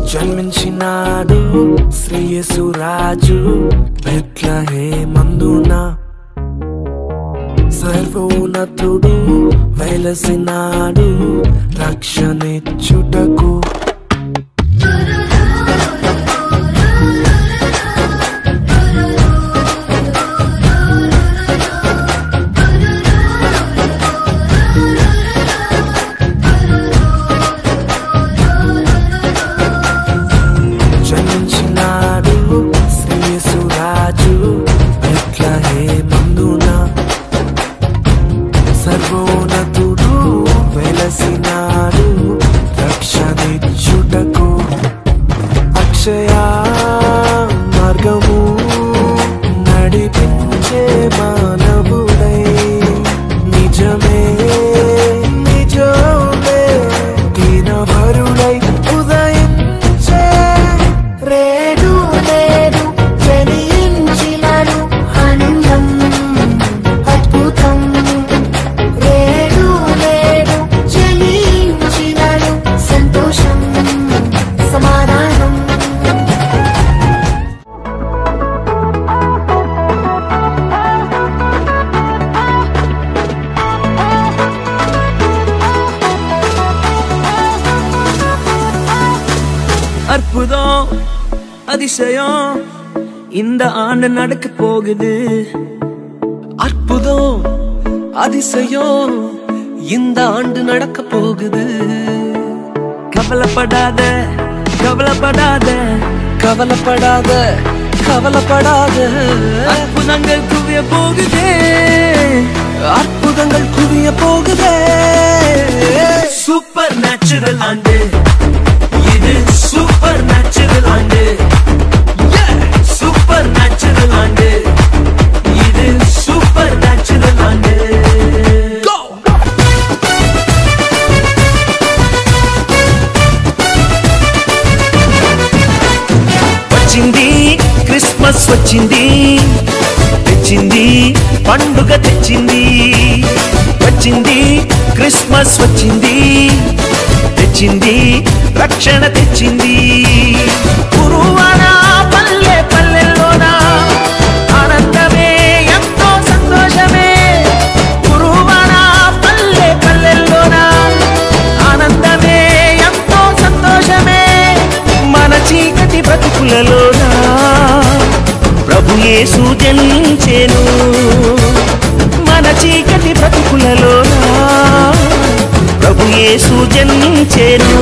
జన్మించినాడు శ్రీయేసు రాజు బెత్లెహేమందున సర్వోన్నతుడు వెలసినాడు రక్షణిచ్చుటకు జన్మించినాడు శ్రీయేసు రాజు బెత్లెహేమందున సర్వోన్నతుడు వెలసినాడు రక్షణిచ్చుటకు అక్షయ మార్గము నడిపించే మానవుడై నిజమే నిజమే దీనవరుడై ఉదయించే రేడు నేడు జనించినాడు ఆనందం అద్భుతం రేడు నేడు జనించినాడు సంతోషం సమాధానం அற்புதம் அதிசயம் இந்த ஆண்டு நடக்க போகுது அற்புதம் அதிசயம் இந்த ஆண்டு நடக்க போகுது கவலைப்படாத கவலைப்படாத கவலைப்படாத கவலைப்படாத அற்புதங்கள் குவிய போகுதே அற்புதங்கள் குவிய போகுதே சூப்பர் நேச்சுரல் ஆண்டு இது சூப்பர் நேச்சுரல் ஆண்டு சூப்பர் நேச்சுரல் ஆண்டு இது சூப்பர் நேச்சுரல் ஆண்டு వచ్చింది క్రిస్మస్ వచ్చింది తెచ్చింది పండుగ తెచ్చింది వచ్చింది క్రిస్మస్ వచ్చింది తెచ్చింది రక్షణ తెచ్చింది గురువాన పల్లె పల్లెల్లోన ఆనందమే ఎంతో సంతోషమే గురువాన పల్లె పల్లెల్లోన ఆనందమే ఎంతో సంతోషమే మన చీకటి బ్రతుకులలోన ప్రభు యేసు జనించెను మన చీకటి బ్రతుకులలోన ప్రభు యేసు జనించెను